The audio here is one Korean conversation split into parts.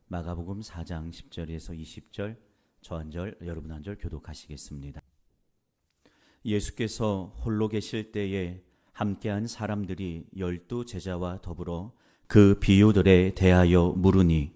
마가복음 4장 10절에서 20절, 저 한 절, 여러분 한 절 교독하시겠습니다. 예수께서 홀로 계실 때에 함께한 사람들이 12 제자와 더불어 그 비유들에 대하여 물으니,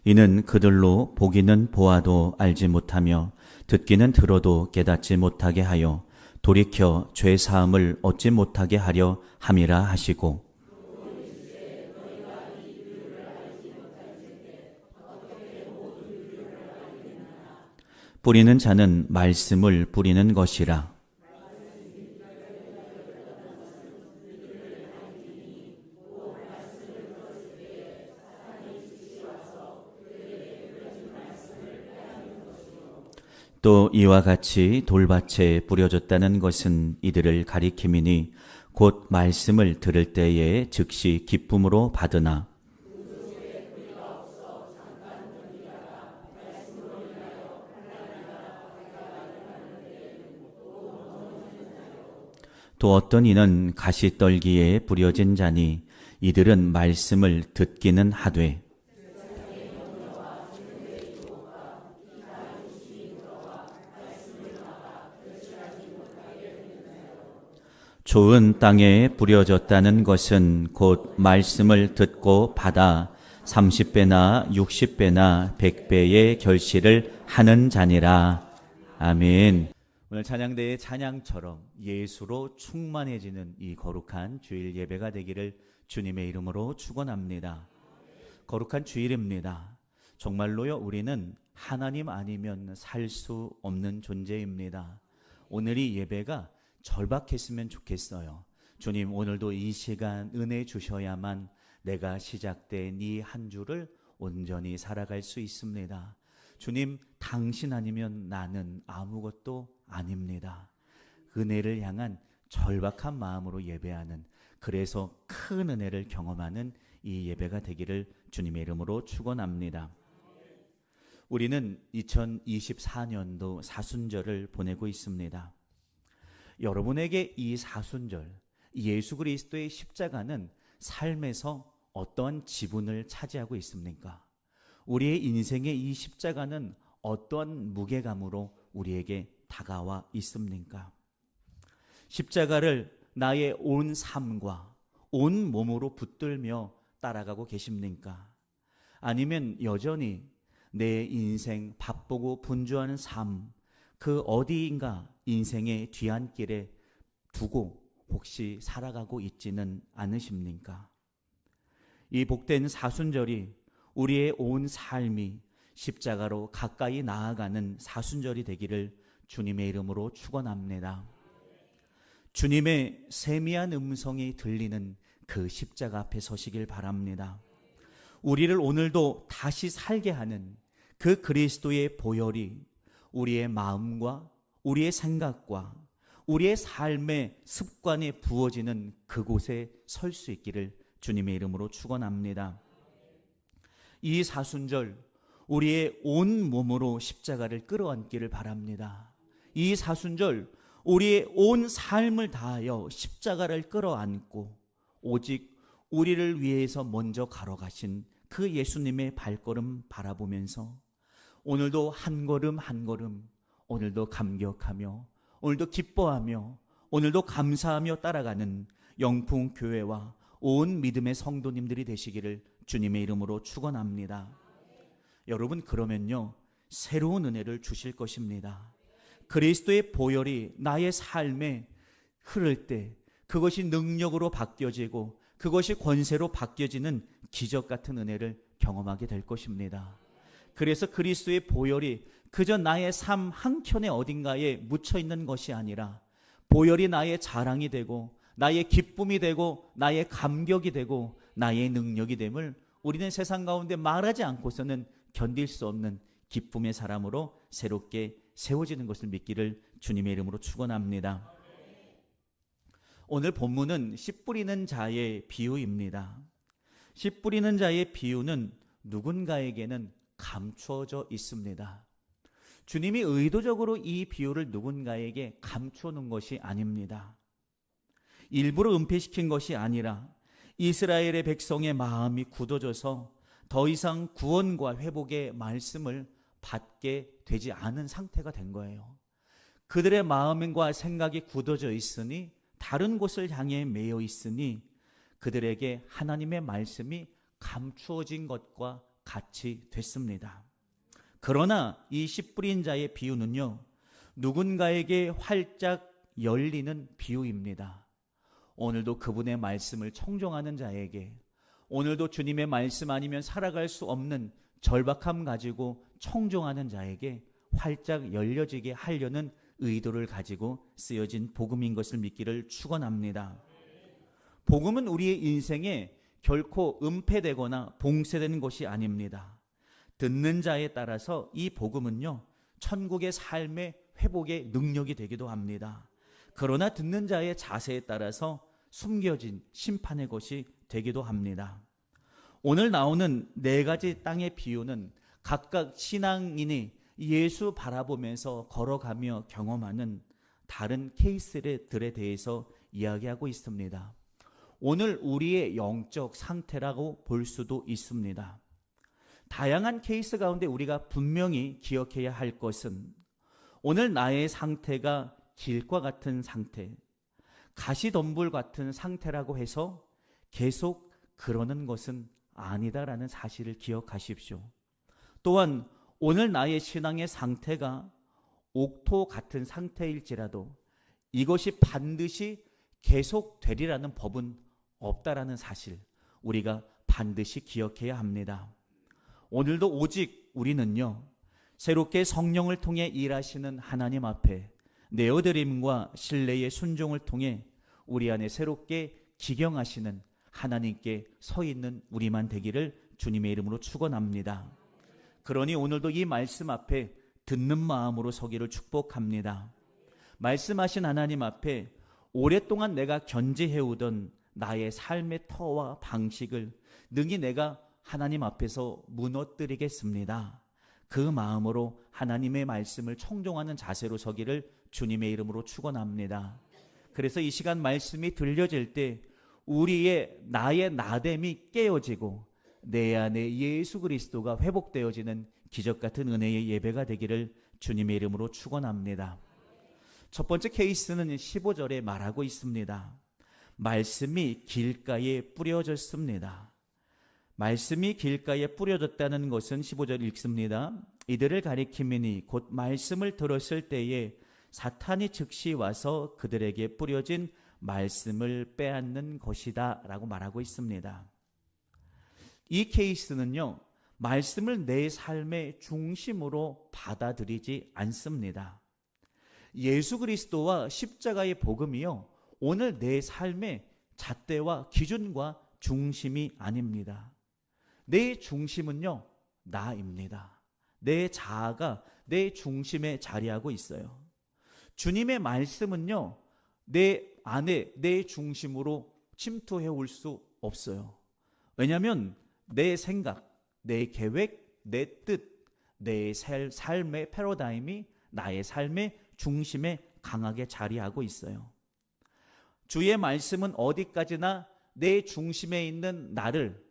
이는 그들로 보기는 보아도 알지 못하며 듣기는 들어도 깨닫지 못하게 하여 돌이켜 죄 사함을 얻지 못하게 하려 함이라 하시고, 뿌리는 자는 말씀을 뿌리는 것이라. 또 이와 같이 돌밭에 뿌려졌다는 것은 이들을 가리킴이니 곧 말씀을 들을 때에 즉시 기쁨으로 받으나 또 어떤 이는 가시떨기에 뿌려진 자니 이들은 말씀을 듣기는 하되 좋은 땅에 뿌려졌다는 것은 곧 말씀을 듣고 받아 30배나 60배나 100배의 결실을 하는 자니라. 아멘. 오늘 찬양대의 찬양처럼 예수로 충만해지는 이 거룩한 주일 예배가 되기를 주님의 이름으로 축원합니다. 거룩한 주일입니다. 정말로요, 우리는 하나님 아니면 살 수 없는 존재입니다. 오늘 이 예배가 절박했으면 좋겠어요. 주님, 오늘도 이 시간 은혜 주셔야만 내가 시작된 이 한 주를 온전히 살아갈 수 있습니다. 주님, 당신 아니면 나는 아무것도 아닙니다. 은혜를 향한 절박한 마음으로 예배하는, 그래서 큰 은혜를 경험하는 이 예배가 되기를 주님의 이름으로 축원합니다. 우리는 2024년도 사순절을 보내고 있습니다. 여러분에게 이 사순절, 예수 그리스도의 십자가는 삶에서 어떠한 지분을 차지하고 있습니까? 우리의 인생의 이 십자가는 어떠한 무게감으로 우리에게 다가와 있습니까? 십자가를 나의 온 삶과 온 몸으로 붙들며 따라가고 계십니까? 아니면 여전히 내 인생 바쁘고 분주하는 삶, 그 어디인가 인생의 뒤안길에 두고 혹시 살아가고 있지는 않으십니까? 이 복된 사순절이 우리의 온 삶이 십자가로 가까이 나아가는 사순절이 되기를 주님의 이름으로 축원합니다. 주님의 세미한 음성이 들리는 그 십자가 앞에 서시길 바랍니다. 우리를 오늘도 다시 살게 하는 그 그리스도의 보혈이 우리의 마음과 우리의 생각과 우리의 삶의 습관에 부어지는 그곳에 설 수 있기를 주님의 이름으로 축원합니다. 이 사순절 우리의 온 몸으로 십자가를 끌어안기를 바랍니다. 이 사순절 우리의 온 삶을 다하여 십자가를 끌어안고 오직 우리를 위해서 먼저 걸어가신 그 예수님의 발걸음 바라보면서 오늘도 한 걸음 한 걸음, 오늘도 감격하며 오늘도 기뻐하며 오늘도 감사하며 따라가는 영풍교회와 온 믿음의 성도님들이 되시기를 주님의 이름으로 축원합니다. 여러분, 그러면요, 새로운 은혜를 주실 것입니다. 그리스도의 보혈이 나의 삶에 흐를 때 그것이 능력으로 바뀌어지고 그것이 권세로 바뀌어지는 기적 같은 은혜를 경험하게 될 것입니다. 그래서 그리스도의 보혈이 그저 나의 삶 한켠에 어딘가에 묻혀있는 것이 아니라 보혈이 나의 자랑이 되고 나의 기쁨이 되고 나의 감격이 되고 나의 능력이 됨을 우리는 세상 가운데 말하지 않고서는 견딜 수 없는 기쁨의 사람으로 새롭게 세워지는 것을 믿기를 주님의 이름으로 축원합니다. 오늘 본문은 씨 뿌리는 자의 비유입니다. 씨 뿌리는 자의 비유는 누군가에게는 감추어져 있습니다. 주님이 의도적으로 이 비유를 누군가에게 감추어 놓은 것이 아닙니다. 일부러 은폐시킨 것이 아니라 이스라엘의 백성의 마음이 굳어져서 더 이상 구원과 회복의 말씀을 받게 되지 않은 상태가 된 거예요. 그들의 마음과 생각이 굳어져 있으니, 다른 곳을 향해 매여 있으니 그들에게 하나님의 말씀이 감추어진 것과 같이 됐습니다. 그러나 이 씨 뿌린 자의 비유는요, 누군가에게 활짝 열리는 비유입니다. 오늘도 그분의 말씀을 청종하는 자에게, 오늘도 주님의 말씀 아니면 살아갈 수 없는 절박함 가지고 청종하는 자에게 활짝 열려지게 하려는 의도를 가지고 쓰여진 복음인 것을 믿기를 축원합니다. 복음은 우리의 인생에 결코 은폐되거나 봉쇄되는 것이 아닙니다. 듣는 자에 따라서 이 복음은요, 천국의 삶의 회복의 능력이 되기도 합니다. 그러나 듣는 자의 자세에 따라서 숨겨진 심판의 것이 되기도 합니다. 오늘 나오는 네 가지 땅의 비유는 각각 신앙인이 예수 바라보면서 걸어가며 경험하는 다른 케이스들에 대해서 이야기하고 있습니다. 오늘 우리의 영적 상태라고 볼 수도 있습니다. 다양한 케이스 가운데 우리가 분명히 기억해야 할 것은, 오늘 나의 상태가 길과 같은 상태, 가시덤불 같은 상태라고 해서 계속 그러는 것은 아니다라는 사실을 기억하십시오. 또한 오늘 나의 신앙의 상태가 옥토 같은 상태일지라도 이것이 반드시 계속되리라는 법은 없다라는 사실, 우리가 반드시 기억해야 합니다. 오늘도 오직 우리는요, 새롭게 성령을 통해 일하시는 하나님 앞에 내어드림과 신뢰의 순종을 통해 우리 안에 새롭게 기경하시는 하나님께 서 있는 우리만 되기를 주님의 이름으로 축원합니다. 그러니 오늘도 이 말씀 앞에 듣는 마음으로 서기를 축복합니다. 말씀하신 하나님 앞에 오랫동안 내가 견지해오던 나의 삶의 터와 방식을 능히 내가 하나님 앞에서 무너뜨리겠습니다. 그 마음으로 하나님의 말씀을 청종하는 자세로 서기를 주님의 이름으로 축원합니다. 그래서 이 시간 말씀이 들려질 때 우리의 나의 나됨이 깨어지고 내 안에 예수 그리스도가 회복되어지는 기적같은 은혜의 예배가 되기를 주님의 이름으로 축원합니다. 첫 번째 케이스는 15절에 말하고 있습니다. 말씀이 길가에 뿌려졌습니다. 말씀이 길가에 뿌려졌다는 것은 15절 읽습니다. 이들을 가리킴이니 곧 말씀을 들었을 때에 사탄이 즉시 와서 그들에게 뿌려진 말씀을 빼앗는 것이다 라고 말하고 있습니다. 이 케이스는요, 말씀을 내 삶의 중심으로 받아들이지 않습니다. 예수 그리스도와 십자가의 복음이요, 오늘 내 삶의 잣대와 기준과 중심이 아닙니다. 내 중심은요, 나입니다. 내 자아가 내 중심에 자리하고 있어요. 주님의 말씀은요, 내 안에 내 중심으로 침투해 올 수 없어요. 왜냐하면 내 생각, 내 계획, 내 뜻, 내 삶의 패러다임이 나의 삶의 중심에 강하게 자리하고 있어요. 주의 말씀은 어디까지나 내 중심에 있는 나를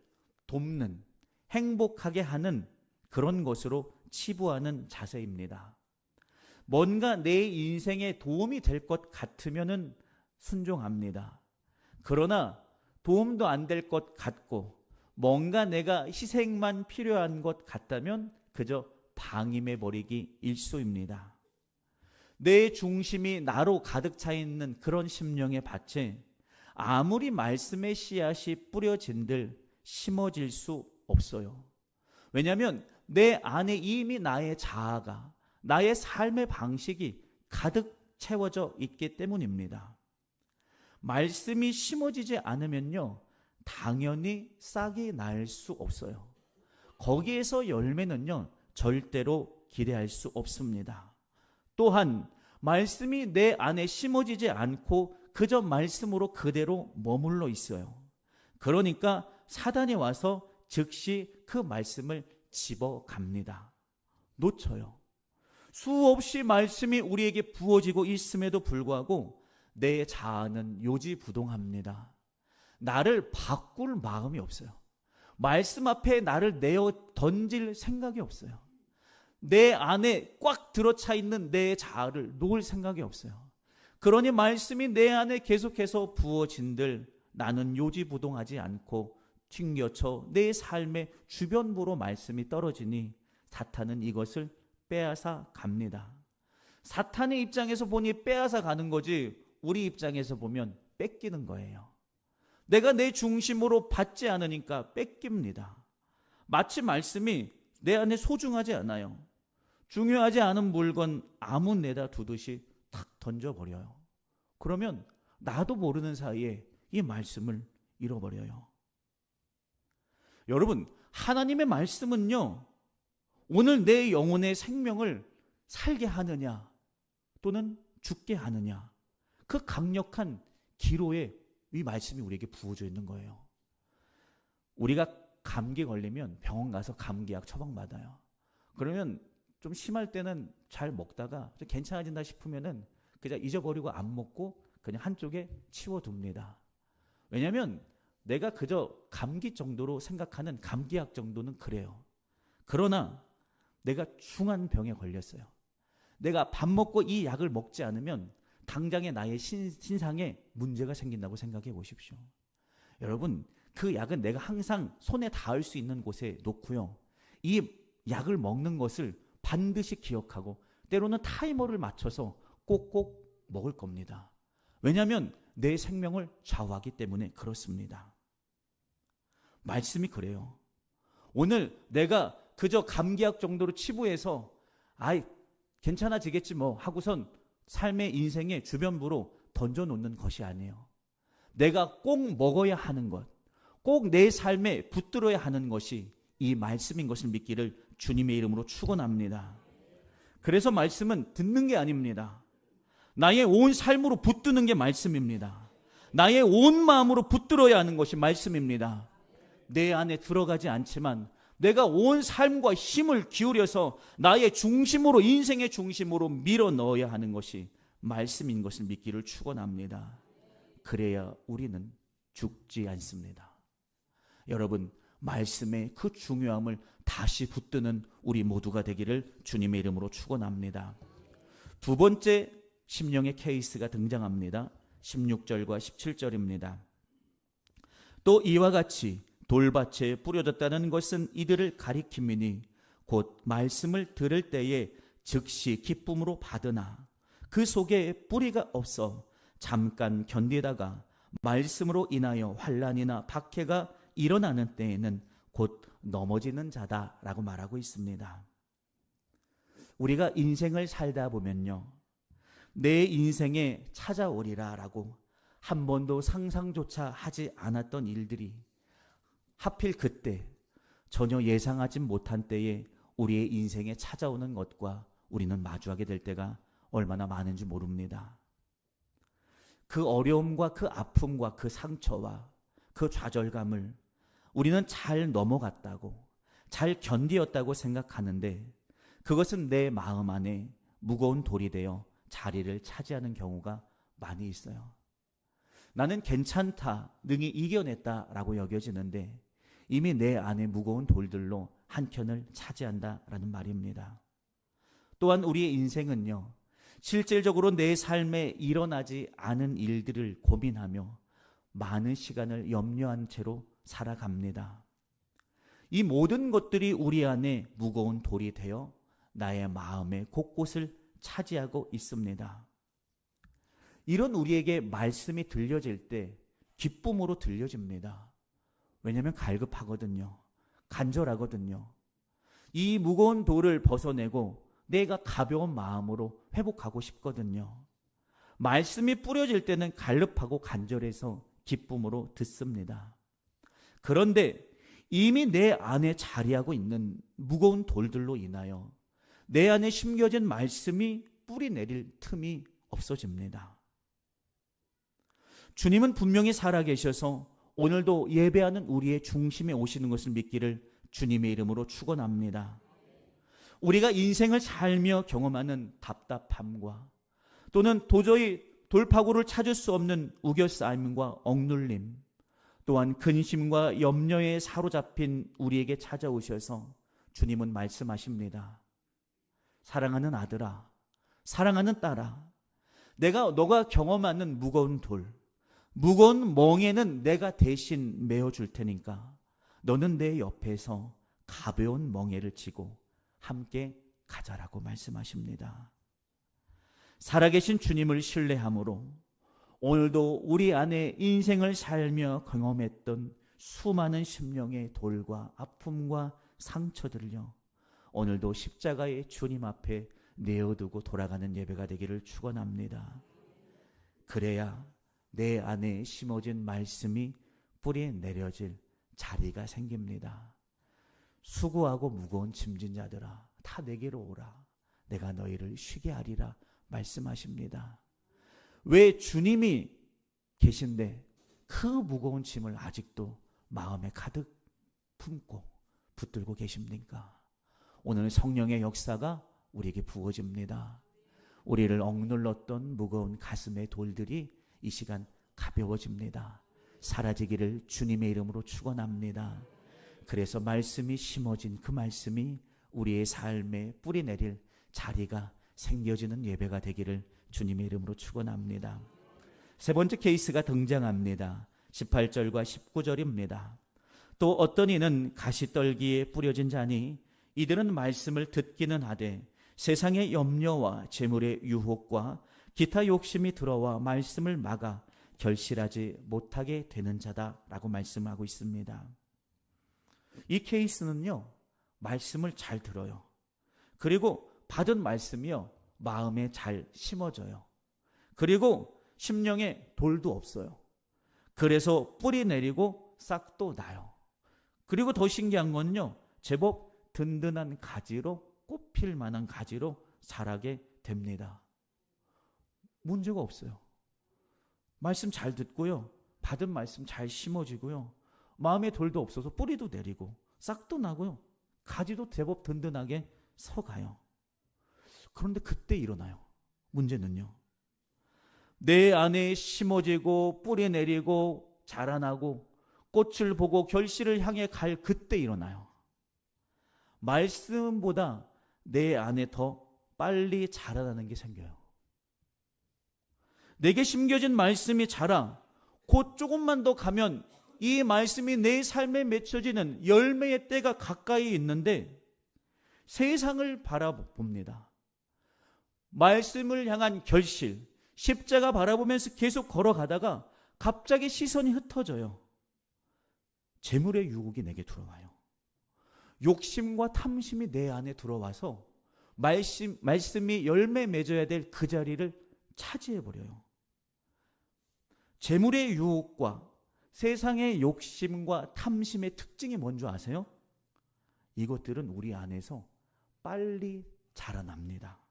돕는, 행복하게 하는 그런 것으로 치부하는 자세입니다. 뭔가 내 인생에 도움이 될 것 같으면 순종합니다. 그러나 도움도 안 될 것 같고 뭔가 내가 희생만 필요한 것 같다면 그저 방임해버리기 일쑤입니다. 내 중심이 나로 가득 차 있는 그런 심령의 밭에 아무리 말씀의 씨앗이 뿌려진들 심어질 수 없어요. 왜냐하면 내 안에 이미 나의 자아가, 나의 삶의 방식이 가득 채워져 있기 때문입니다. 말씀이 심어지지 않으면요, 당연히 싹이 날 수 없어요. 거기에서 열매는요, 절대로 기대할 수 없습니다. 또한 말씀이 내 안에 심어지지 않고 그저 말씀으로 그대로 머물러 있어요. 그러니까 사단이 와서 즉시 그 말씀을 집어갑니다. 놓쳐요. 수없이 말씀이 우리에게 부어지고 있음에도 불구하고 내 자아는 요지부동합니다. 나를 바꿀 마음이 없어요. 말씀 앞에 나를 내어 던질 생각이 없어요. 내 안에 꽉 들어차 있는 내 자아를 놓을 생각이 없어요. 그러니 말씀이 내 안에 계속해서 부어진들 나는 요지부동하지 않고 튕겨쳐 내 삶의 주변부로 말씀이 떨어지니 사탄은 이것을 빼앗아 갑니다. 사탄의 입장에서 보니 빼앗아 가는 거지 우리 입장에서 보면 뺏기는 거예요. 내가 내 중심으로 받지 않으니까 뺏깁니다. 마치 말씀이 내 안에 소중하지 않아요. 중요하지 않은 물건 아무 내다 두듯이 탁 던져버려요. 그러면 나도 모르는 사이에 이 말씀을 잃어버려요. 여러분, 하나님의 말씀은요, 오늘 내 영혼의 생명을 살게 하느냐 또는 죽게 하느냐, 그 강력한 기로에 이 말씀이 우리에게 부어져 있는 거예요. 우리가 감기 걸리면 병원 가서 감기약 처방받아요. 그러면 좀 심할 때는 잘 먹다가 좀 괜찮아진다 싶으면은 그냥 잊어버리고 안 먹고 그냥 한쪽에 치워둡니다. 왜냐하면 내가 그저 감기 정도로 생각하는 감기약 정도는 그래요. 그러나 내가 중한 병에 걸렸어요. 내가 밥 먹고 이 약을 먹지 않으면 당장의 나의 신상에 문제가 생긴다고 생각해 보십시오. 여러분, 그 약은 내가 항상 손에 닿을 수 있는 곳에 놓고요. 이 약을 먹는 것을 반드시 기억하고 때로는 타이머를 맞춰서 꼭꼭 먹을 겁니다. 왜냐하면 내 생명을 좌우하기 때문에 그렇습니다. 말씀이 그래요. 오늘 내가 그저 감기약 정도로 치부해서 아이 괜찮아지겠지 뭐 하고선 삶의 인생의 주변부로 던져놓는 것이 아니에요. 내가 꼭 먹어야 하는 것, 꼭 내 삶에 붙들어야 하는 것이 이 말씀인 것을 믿기를 주님의 이름으로 축원합니다. 그래서 말씀은 듣는 게 아닙니다. 나의 온 삶으로 붙드는 게 말씀입니다. 나의 온 마음으로 붙들어야 하는 것이 말씀입니다. 내 안에 들어가지 않지만 내가 온 삶과 힘을 기울여서 나의 중심으로, 인생의 중심으로 밀어 넣어야 하는 것이 말씀인 것을 믿기를 축원합니다. 그래야 우리는 죽지 않습니다. 여러분, 말씀의 그 중요함을 다시 붙드는 우리 모두가 되기를 주님의 이름으로 축원합니다. 두 번째 심령의 케이스가 등장합니다. 16절과 17절입니다. 또 이와 같이 돌밭에 뿌려졌다는 것은 이들을 가리킴이니 곧 말씀을 들을 때에 즉시 기쁨으로 받으나 그 속에 뿌리가 없어 잠깐 견디다가 말씀으로 인하여 환난이나 박해가 일어나는 때에는 곧 넘어지는 자다라고 말하고 있습니다. 우리가 인생을 살다 보면요, 내 인생에 찾아오리라라고 한 번도 상상조차 하지 않았던 일들이 하필 그때 전혀 예상하지 못한 때에 우리의 인생에 찾아오는 것과 우리는 마주하게 될 때가 얼마나 많은지 모릅니다. 그 어려움과 그 아픔과 그 상처와 그 좌절감을 우리는 잘 넘어갔다고, 잘 견디었다고 생각하는데 그것은 내 마음 안에 무거운 돌이 되어 자리를 차지하는 경우가 많이 있어요. 나는 괜찮다, 능히 이겨냈다라고 여겨지는데 이미 내 안에 무거운 돌들로 한켠을 차지한다라는 말입니다. 또한 우리의 인생은요, 실질적으로 내 삶에 일어나지 않은 일들을 고민하며 많은 시간을 염려한 채로 살아갑니다. 이 모든 것들이 우리 안에 무거운 돌이 되어 나의 마음의 곳곳을 차지하고 있습니다. 이런 우리에게 말씀이 들려질 때 기쁨으로 들려집니다. 왜냐하면 갈급하거든요. 간절하거든요. 이 무거운 돌을 벗어내고 내가 가벼운 마음으로 회복하고 싶거든요. 말씀이 뿌려질 때는 갈급하고 간절해서 기쁨으로 듣습니다. 그런데 이미 내 안에 자리하고 있는 무거운 돌들로 인하여 내 안에 심겨진 말씀이 뿌리 내릴 틈이 없어집니다. 주님은 분명히 살아계셔서 오늘도 예배하는 우리의 중심에 오시는 것을 믿기를 주님의 이름으로 축원합니다. 우리가 인생을 살며 경험하는 답답함과 또는 도저히 돌파구를 찾을 수 없는 우겨싸임과 억눌림, 또한 근심과 염려에 사로잡힌 우리에게 찾아오셔서 주님은 말씀하십니다. 사랑하는 아들아, 사랑하는 딸아, 너가 경험하는 무거운 돌, 무거운 멍에는 내가 대신 메어줄 테니까 너는 내 옆에서 가벼운 멍에를 지고 함께 가자라고 말씀하십니다. 살아계신 주님을 신뢰함으로 오늘도 우리 안에 인생을 살며 경험했던 수많은 심령의 돌과 아픔과 상처들을요, 오늘도 십자가의 주님 앞에 내어두고 돌아가는 예배가 되기를 축원합니다. 그래야 내 안에 심어진 말씀이 뿌리에 내려질 자리가 생깁니다. 수고하고 무거운 짐진 자들아, 다 내게로 오라. 내가 너희를 쉬게 하리라 말씀하십니다. 왜 주님이 계신데 그 무거운 짐을 아직도 마음에 가득 품고 붙들고 계십니까? 오늘 성령의 역사가 우리에게 부어집니다. 우리를 억눌렀던 무거운 가슴의 돌들이 이 시간 가벼워집니다. 사라지기를 주님의 이름으로 축원합니다. 그래서 말씀이 심어진 그 말씀이 우리의 삶에 뿌리 내릴 자리가 생겨지는 예배가 되기를 주님의 이름으로 축원합니다. 세 번째 케이스가 등장합니다. 18절과 19절입니다. 또 어떤 이는 가시떨기에 뿌려진 자니 이들은 말씀을 듣기는 하되 세상의 염려와 재물의 유혹과 기타 욕심이 들어와 말씀을 막아 결실하지 못하게 되는 자다라고 말씀하고 있습니다. 이 케이스는요, 말씀을 잘 들어요. 그리고 받은 말씀이요, 마음에 잘 심어져요. 그리고 심령에 돌도 없어요. 그래서 뿌리 내리고 싹도 나요. 그리고 더 신기한 건요, 제법 든든한 가지로, 꽃필 만한 가지로 자라게 됩니다. 문제가 없어요. 말씀 잘 듣고요, 받은 말씀 잘 심어지고요, 마음에 돌도 없어서 뿌리도 내리고 싹도 나고요, 가지도 제법 든든하게 서가요. 그런데 그때 일어나요. 문제는요, 내 안에 심어지고 뿌리 내리고 자라나고 꽃을 보고 결실을 향해 갈 그때 일어나요. 말씀보다 내 안에 더 빨리 자라나는 게 생겨요. 내게 심겨진 말씀이 자라 곧 조금만 더 가면 이 말씀이 내 삶에 맺혀지는 열매의 때가 가까이 있는데 세상을 바라봅니다. 말씀을 향한 결실, 십자가 바라보면서 계속 걸어가다가 갑자기 시선이 흩어져요. 재물의 유혹이 내게 들어와요. 욕심과 탐심이 내 안에 들어와서 말씀이 열매 맺어야 될 그 자리를 차지해버려요. 재물의 유혹과 세상의 욕심과 탐심의 특징이 뭔지 아세요? 이것들은 우리 안에서 빨리 자라납니다.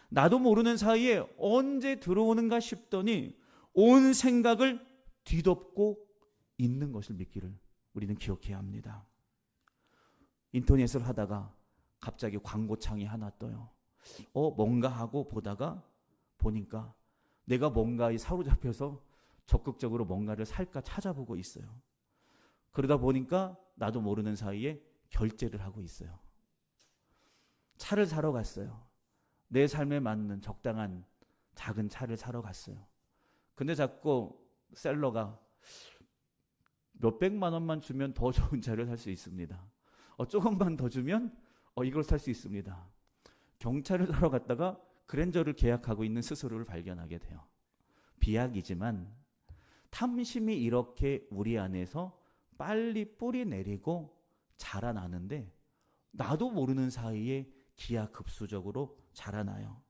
나도 모르는 사이에 언제 들어오는가 싶더니 온 생각을 뒤덮고 있는 것을 믿기를 우리는 기억해야 합니다. 인터넷을 하다가 갑자기 광고창이 하나 떠요. 뭔가 하고 보다가 보니까 내가 뭔가에 사로잡혀서 적극적으로 뭔가를 살까 찾아보고 있어요. 그러다 보니까 나도 모르는 사이에 결제를 하고 있어요. 차를 사러 갔어요. 내 삶에 맞는 적당한 작은 차를 사러 갔어요. 근데 자꾸 셀러가 몇백만 원만 주면 더 좋은 차를 살 수 있습니다. 조금만 더 주면 이걸 살 수 있습니다. 경차를 사러 갔다가 그랜저를 계약하고 있는 스스로를 발견하게 돼요. 비약이지만 탐심이 이렇게 우리 안에서 빨리 뿌리 내리고 자라나는데 나도 모르는 사이에 기하급수적으로 자라나요.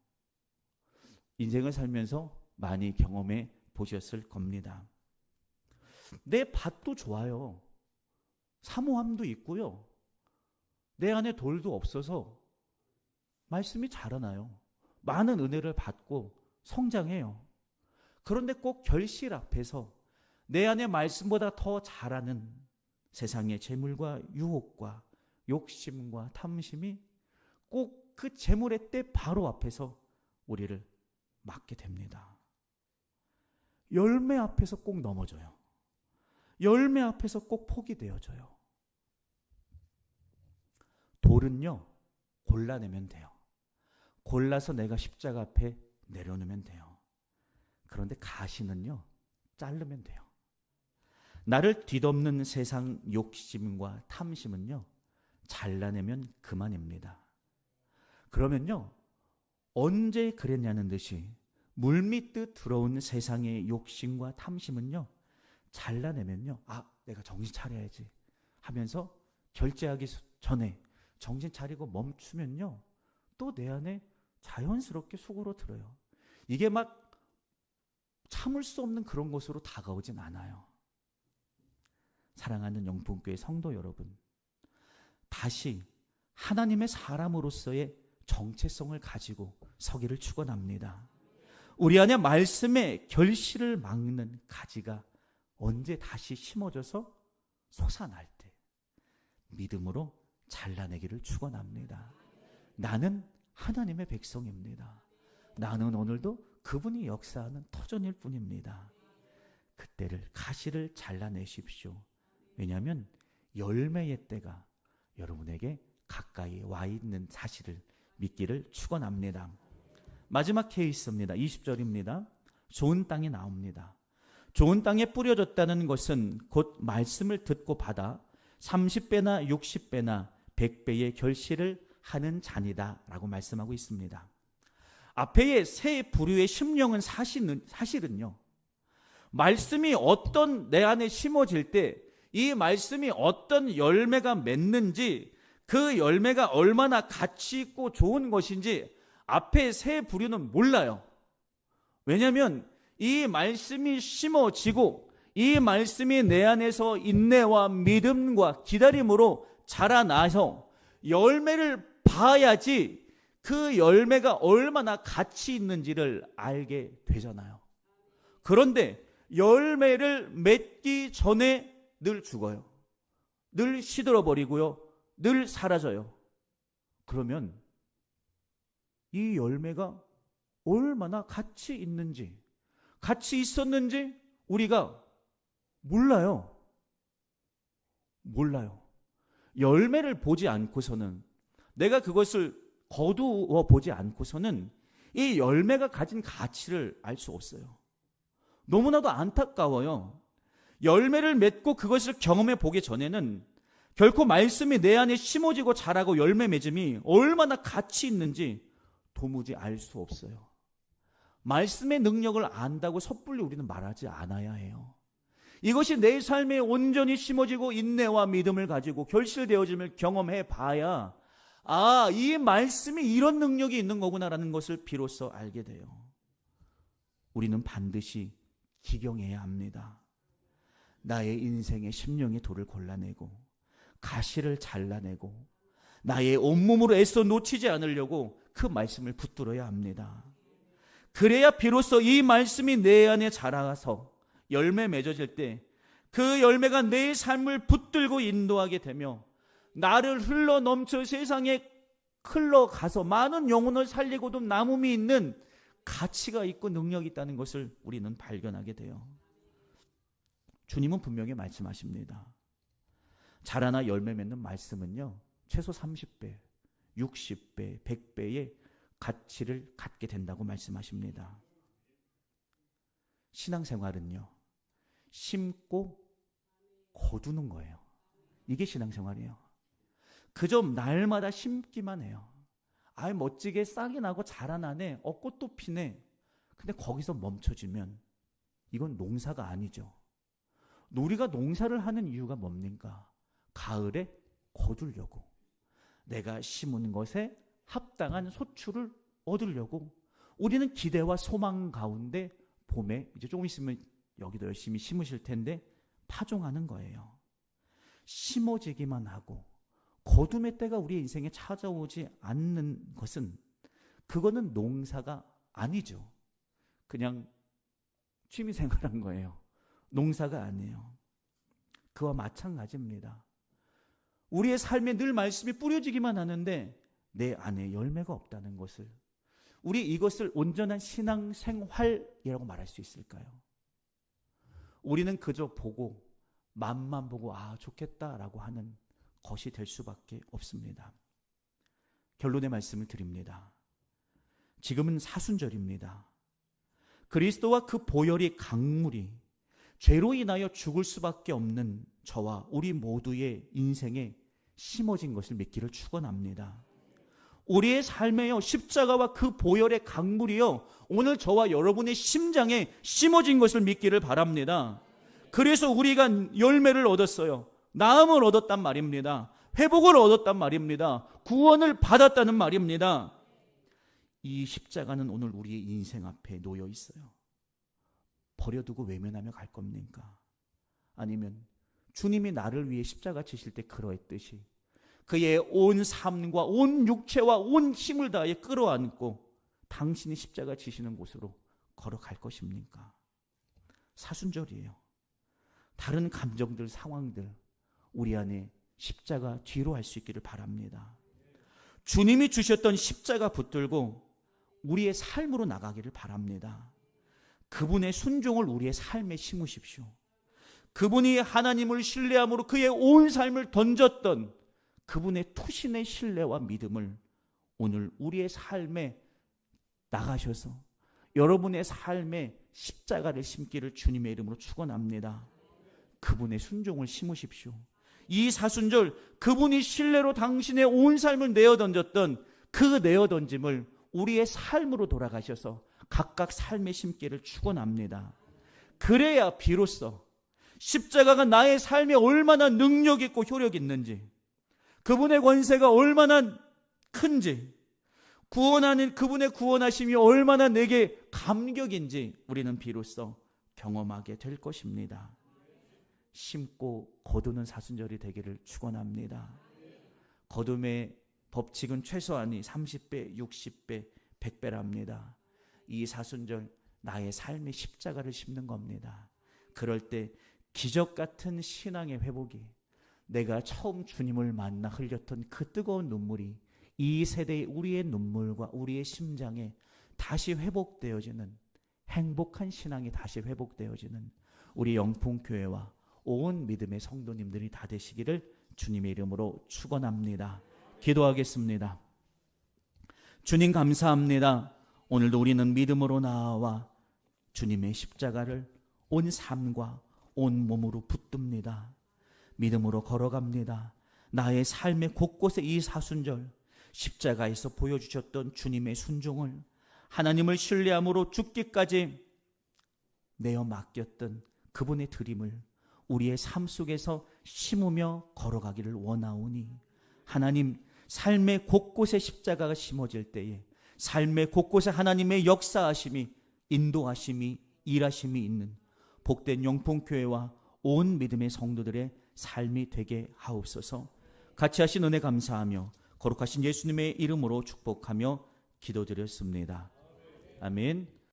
인생을 살면서 많이 경험해 보셨을 겁니다. 내 밭도 좋아요. 사모함도 있고요. 내 안에 돌도 없어서 말씀이 자라나요. 많은 은혜를 받고 성장해요. 그런데 꼭 결실 앞에서 내 안에 말씀보다 더 자라는 세상의 재물과 유혹과 욕심과 탐심이 꼭 그 재물의 때 바로 앞에서 우리를 맞게 됩니다. 열매 앞에서 꼭 넘어져요. 열매 앞에서 꼭 포기되어져요. 돌은요, 골라내면 돼요. 골라서 내가 십자가 앞에 내려놓으면 돼요. 그런데 가시는요, 자르면 돼요. 나를 뒤덮는 세상 욕심과 탐심은요, 잘라내면 그만입니다. 그러면요, 언제 그랬냐는 듯이 물밀듯 들어온 세상의 욕심과 탐심은요, 잘라내면요, 내가 정신 차려야지 하면서 결제하기 전에 정신 차리고 멈추면요, 또 내 안에 자연스럽게 속으로 들어요. 이게 막 참을 수 없는 그런 것으로 다가오진 않아요. 사랑하는 영풍교회 성도 여러분, 다시 하나님의 사람으로서의 정체성을 가지고 서기를 축원합니다. 우리 안에 말씀의 결실을 막는 가지가 언제 다시 심어져서 솟아날 때 믿음으로 잘라내기를 축원합니다. 나는 하나님의 백성입니다. 나는 오늘도 그분이 역사하는 터전일 뿐입니다. 그때를 가시를 잘라내십시오. 왜냐하면 열매의 때가 여러분에게 가까이 와 있는 사실을 믿기를 축원합니다. 마지막 케이스입니다. 20절입니다. 좋은 땅이 나옵니다. 좋은 땅에 뿌려졌다는 것은 곧 말씀을 듣고 받아 30배나 60배나 100배의 결실을 하는 잔이다 라고 말씀하고 있습니다. 앞에의 세 부류의 심령은 사실은요, 말씀이 어떤 내 안에 심어질 때 이 말씀이 어떤 열매가 맺는지, 그 열매가 얼마나 가치 있고 좋은 것인지 앞에 세 부류는 몰라요. 왜냐하면 이 말씀이 심어지고 이 말씀이 내 안에서 인내와 믿음과 기다림으로 자라나서 열매를 봐야지 그 열매가 얼마나 가치 있는지를 알게 되잖아요. 그런데 열매를 맺기 전에 늘 죽어요. 늘 시들어버리고요. 늘 사라져요. 그러면 이 열매가 얼마나 가치 있는지, 가치 있었는지 우리가 몰라요. 열매를 보지 않고서는, 내가 그것을 거두어 보지 않고서는 이 열매가 가진 가치를 알 수 없어요. 너무나도 안타까워요. 열매를 맺고 그것을 경험해 보기 전에는 결코 말씀이 내 안에 심어지고 자라고 열매 맺음이 얼마나 가치 있는지 도무지 알 수 없어요. 말씀의 능력을 안다고 섣불리 우리는 말하지 않아야 해요. 이것이 내 삶에 온전히 심어지고 인내와 믿음을 가지고 결실되어짐을 경험해 봐야 이 말씀이 이런 능력이 있는 거구나라는 것을 비로소 알게 돼요. 우리는 반드시 기경해야 합니다. 나의 인생의 심령의 돌을 골라내고 가시를 잘라내고 나의 온몸으로 애써 놓치지 않으려고 그 말씀을 붙들어야 합니다. 그래야 비로소 이 말씀이 내 안에 자라서 열매 맺어질 때 그 열매가 내 삶을 붙들고 인도하게 되며 나를 흘러 넘쳐 세상에 흘러가서 많은 영혼을 살리고도 남음이 있는 가치가 있고 능력이 있다는 것을 우리는 발견하게 돼요. 주님은 분명히 말씀하십니다. 자라나 열매 맺는 말씀은요, 최소 30배, 60배, 100배의 가치를 갖게 된다고 말씀하십니다. 신앙생활은요, 심고 거두는 거예요. 이게 신앙생활이에요. 그저 날마다 심기만 해요. 멋지게 싹이 나고 자라나네, 꽃도 피네. 근데 거기서 멈춰지면 이건 농사가 아니죠. 우리가 농사를 하는 이유가 뭡니까? 가을에 거두려고, 내가 심은 것에 합당한 소출을 얻으려고 우리는 기대와 소망 가운데 봄에 이제 조금 있으면 여기도 열심히 심으실 텐데 파종하는 거예요. 심어지기만 하고 거둠의 때가 우리 인생에 찾아오지 않는 것은, 그거는 농사가 아니죠. 그냥 취미생활한 거예요. 농사가 아니에요. 그와 마찬가지입니다. 우리의 삶에 늘 말씀이 뿌려지기만 하는데 내 안에 열매가 없다는 것을, 우리 이것을 온전한 신앙생활이라고 말할 수 있을까요? 우리는 그저 보고 맛만 보고 좋겠다라고 하는 것이 될 수밖에 없습니다. 결론의 말씀을 드립니다. 지금은 사순절입니다. 그리스도와 그 보혈의 강물이 죄로 인하여 죽을 수밖에 없는 저와 우리 모두의 인생에 심어진 것을 믿기를 축원합니다. 우리의 삶에요, 십자가와 그 보혈의 강물이요, 오늘 저와 여러분의 심장에 심어진 것을 믿기를 바랍니다. 그래서 우리가 열매를 얻었어요. 나음을 얻었단 말입니다. 회복을 얻었단 말입니다. 구원을 받았다는 말입니다. 이 십자가는 오늘 우리의 인생 앞에 놓여 있어요. 버려두고 외면하며 갈 겁니까? 아니면 주님이 나를 위해 십자가 지실 때 그러했듯이 그의 온 삶과 온 육체와 온 힘을 다해 끌어안고 당신이 십자가 지시는 곳으로 걸어갈 것입니까? 사순절이에요. 다른 감정들, 상황들 우리 안에 십자가 뒤로 할 수 있기를 바랍니다. 주님이 주셨던 십자가 붙들고 우리의 삶으로 나가기를 바랍니다. 그분의 순종을 우리의 삶에 심으십시오. 그분이 하나님을 신뢰함으로 그의 온 삶을 던졌던 그분의 투신의 신뢰와 믿음을 오늘 우리의 삶에 나가셔서 여러분의 삶에 십자가를 심기를 주님의 이름으로 축원합니다. 그분의 순종을 심으십시오. 이 사순절 그분이 신뢰로 당신의 온 삶을 내어던졌던 그 내어던짐을 우리의 삶으로 돌아가셔서 각각 삶에 심기를 축원합니다. 그래야 비로소 십자가가 나의 삶에 얼마나 능력 있고 효력 있는지, 그분의 권세가 얼마나 큰지, 구원하는 그분의 구원하심이 얼마나 내게 감격인지 우리는 비로소 경험하게 될 것입니다. 심고 거두는 사순절이 되기를 축원합니다. 거둠의 법칙은 최소한이 30배, 60배, 100배랍니다. 이 사순절 나의 삶의 십자가를 심는 겁니다. 그럴 때 기적 같은 신앙의 회복이, 내가 처음 주님을 만나 흘렸던 그 뜨거운 눈물이 이 세대의 우리의 눈물과 우리의 심장에 다시 회복되어지는, 행복한 신앙이 다시 회복되어지는 우리 영풍교회와 온 믿음의 성도님들이 다 되시기를 주님의 이름으로 축원합니다. 기도하겠습니다. 주님 감사합니다. 오늘도 우리는 믿음으로 나와 주님의 십자가를 온 삶과 온 몸으로 붙듭니다. 믿음으로 걸어갑니다. 나의 삶의 곳곳에 이 사순절 십자가에서 보여주셨던 주님의 순종을, 하나님을 신뢰함으로 죽기까지 내어 맡겼던 그분의 드림을 우리의 삶 속에서 심으며 걸어가기를 원하오니, 하나님, 삶의 곳곳에 십자가가 심어질 때에 삶의 곳곳에 하나님의 역사하심이, 인도하심이, 일하심이 있는 복된 영풍교회와 온 믿음의 성도들의 삶이 되게 하옵소서. 같이 하신 은혜 감사하며 거룩하신 예수님의 이름으로 축복하며 기도드렸습니다. 아멘.